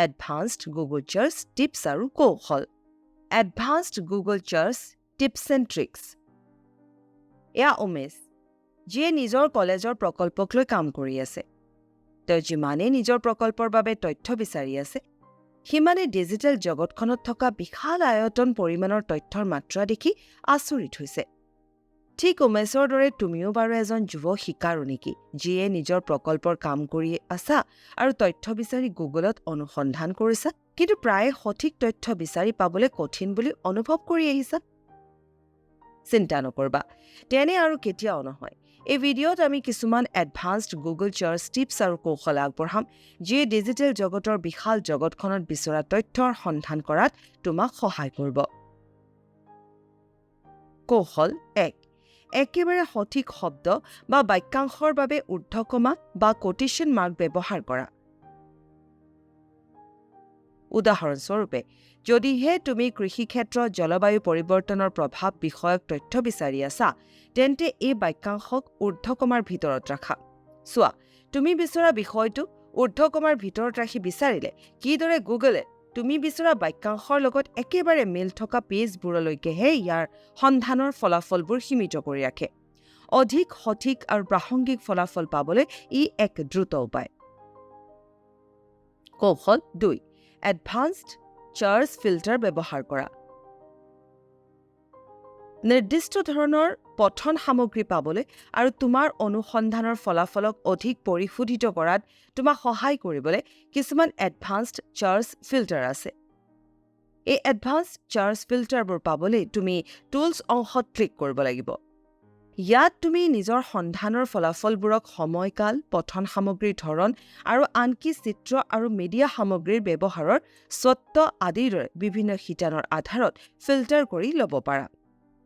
advanced Google search tips আৰু কৌশল advanced Google search tips and tricks এয়া উমেশ যিয়ে নিজৰ কলেজৰ প্ৰকল্পক লৈ কাম কৰি আছে তেওঁ যিমানেই নিজৰ প্ৰকল্পৰ বাবে তথ্য বিচাৰি আছে সিমানে ডিজিটেল জগতখনত থকা বিশাল আয়তন পৰিমাণৰ তথ্যৰ মাত্ৰা দেখি আচৰিত হৈছে ঠিক উমেশৰ দৰে তুমিও বাৰু এজন যুৱ শিকাৰু নেকি যিয়ে নিজৰ প্ৰকল্পৰ কাম কৰি আছা আৰু তথ্য বিচাৰি গুগলত অনুসন্ধান কৰিছা কিন্তু প্ৰায় সঠিক তথ্য বিচাৰি পাবলৈ কঠিন বুলি অনুভৱ কৰি আহিছা চিন্তা নকৰবা তেনে আৰু কেতিয়াও নহয় এই ভিডিঅ'ত আমি কিছুমান এডভান্সড গুগল চাৰ্চ টিপছ আৰু কৌশল আগবঢ়াম যিয়ে ডিজিটেল জগতৰ বিশাল জগতখনত বিচৰা তথ্যৰ সন্ধান কৰাত তোমাক সহায় কৰিব কৌশল 1 একেবাৰে সঠিক শব্দ বা বাক্যাংশৰ বাবে ঊৰ্ধ্বকমা বা কোটেশন মাৰ্ক ব্যৱহাৰ কৰা উদাহৰণস্বৰূপে যদিহে তুমি কৃষিক্ষেত্ৰত জলবায়ু পৰিৱৰ্তনৰ প্ৰভাৱ বিষয়ক তথ্য বিচাৰি আছা তেন্তে এই বাক্যাংশক ঊৰ্ধ্বকমাৰ ভিতৰত ৰাখা চোৱা তুমি বিচৰা বিষয়টো ঊৰ্ধ্বকমাৰ ভিতৰত ৰাখি বিচাৰিলে কিদৰে গুগলে তুমি বিচৰা বাক্যাংশৰ লগত একেবাৰে মিল থকা পেজবোৰলৈকেহে ইয়াৰ সন্ধানৰ ফলাফলবোৰ সীমিত কৰি ৰাখে অধিক সঠিক আৰু প্ৰাসংগিক ফলাফল পাবলৈ ই এক দ্ৰুত উপায় কৌশল 2 এডভান্সড চাৰ্চ ফিল্টাৰ ব্যৱহাৰ কৰা নিৰ্দিষ্ট ধৰণৰ পঠন সামগ্ৰী পাবলৈ আৰু তোমাৰ অনুসন্ধানৰ ফলাফলক অধিক পৰিশোধিত কৰাত তোমাক সহায় কৰিবলৈ কিছুমান এডভান্সড চাৰ্চ ফিল্টাৰ আছে এই এডভান্সড চাৰ্চ ফিল্টাৰবোৰ পাবলৈ তুমি টুলছ অংশত ক্লিক কৰিব লাগিব ইয়াত তুমি নিজৰ সন্ধানৰ ফলাফলবোৰক সময়কাল পঠন সামগ্ৰীৰ ধৰণ আৰু আনকি চিত্ৰ আৰু মিডিয়া সামগ্ৰীৰ ব্যৱহাৰৰ স্বত্ব আদিৰ দৰে বিভিন্ন শিতানৰ আধাৰত ফিল্টাৰ কৰি ল'ব পাৰা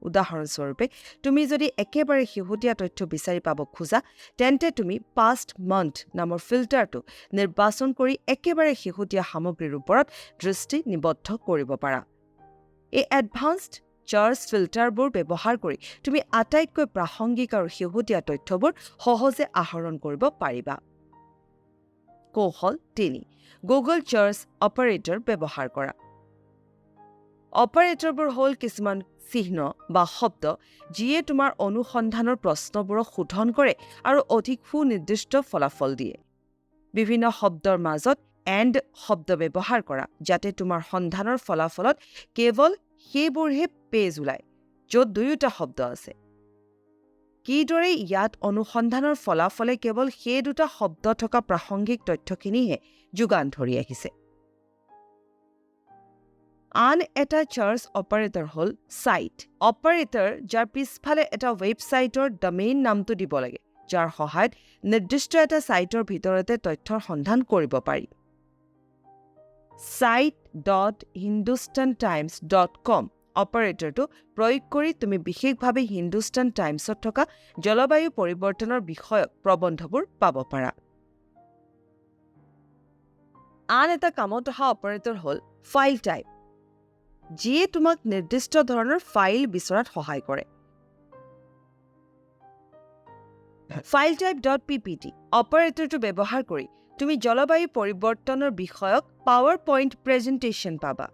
উদাহৰণস্বৰূপে তুমি যদি একেবাৰে শেহতীয়া তথ্য বিচাৰি পাব খোজা তেন্তে তুমি পাষ্ট মান্থ নামৰ ফিল্টাৰটো নিৰ্বাচন কৰি একেবাৰে শেহতীয়া সামগ্ৰীৰ ওপৰত দৃষ্টি নিবদ্ধ কৰিব পাৰা এই এডভান্সড চাৰ্চ ফিল্টাৰবোৰ ব্যৱহাৰ কৰি তুমি আটাইতকৈ প্ৰাসংগিক আৰু শেহতীয়া তথ্যবোৰ সহজে আহৰণ কৰিব পাৰিবা কৌশল 3 গুগল চাৰ্চ অপাৰেটৰ ব্যৱহাৰ কৰা অপাৰেটৰবোৰ হ'ল কিছুমান চিহ্ন বা শব্দ যিয়ে তোমাৰ অনুসন্ধানৰ প্ৰশ্নবোৰক শোধন কৰে আৰু অধিক সুনিৰ্দিষ্ট ফলাফল দিয়ে বিভিন্ন শব্দৰ মাজত এণ্ড শব্দ ব্যৱহাৰ কৰা যাতে তোমাৰ সন্ধানৰ ফলাফলত কেৱল সেইবোৰহে পেজ ওলায় য'ত দুয়োটা শব্দ আছে কিদৰে ইয়াত অনুসন্ধানৰ ফলাফলে কেৱল সেই দুটা শব্দ থকা প্ৰাসংগিক তথ্যখিনিহে যোগান ধৰি আহিছে আন এটা চাৰ্চ অপাৰেটৰ হ'ল সাইট অপাৰেটৰ যাৰ পিছফালে এটা ৱেবছাইটৰ ডমেইন নামটো দিব লাগে যাৰ সহায়ত নিৰ্দিষ্ট এটা সাইটৰ ভিতৰতে তথ্যৰ সন্ধান কৰিব পাৰি site.hindustantimes.com অপাৰেটৰটো প্ৰয়োগ কৰি তুমি বিশেষভাৱে হিন্দুস্তান টাইমছত থকা জলবায়ু পৰিৱৰ্তনৰ বিষয়ক প্ৰবন্ধবোৰ পাব পাৰা আন এটা কামত অহা অপাৰেটৰ হ'ল ফাইল টাইপ যিয়ে তোমাক নিৰ্দিষ্ট ধৰণৰ ফাইল বিচৰাত সহায় কৰে filetype.ppt অপাৰেটৰটো ব্যৱহাৰ কৰি তুমি জলবায়ু পৰিৱৰ্তনৰ বিষয়ক PowerPoint প্ৰেজেন্টেচন পাবা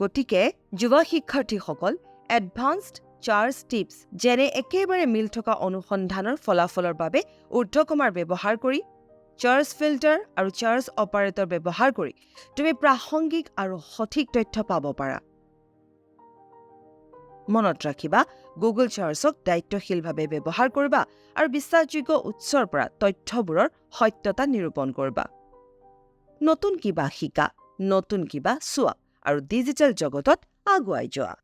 গতিকে যুৱ শিক্ষাৰ্থীসকল এডভান্সড চাৰ্চ টিপছ যেনে একেবাৰে মিল থকা অনুসন্ধানৰ ফলাফলৰ বাবে ঊৰ্ধ্বকমাৰ ব্যৱহাৰ কৰি চাৰ্চ ফিল্টাৰ আৰু চাৰ্চ অপাৰেটৰ ব্যৱহাৰ কৰি তুমি প্ৰাসংগিক আৰু সঠিক তথ্য পাব পাৰা মনত ৰাখিবা গুগল চাৰ্চক দায়িত্বশীলভাৱে ব্যৱহাৰ কৰিবা আৰু বিশ্বাসযোগ্য উৎসৰ পৰা তথ্যবোৰৰ সত্যতা নিৰূপণ কৰিবা নতুন কিবা শিকা নতুন কিবা চোৱা আৰু ডিজিটেল জগতত আগুৱাই যোৱা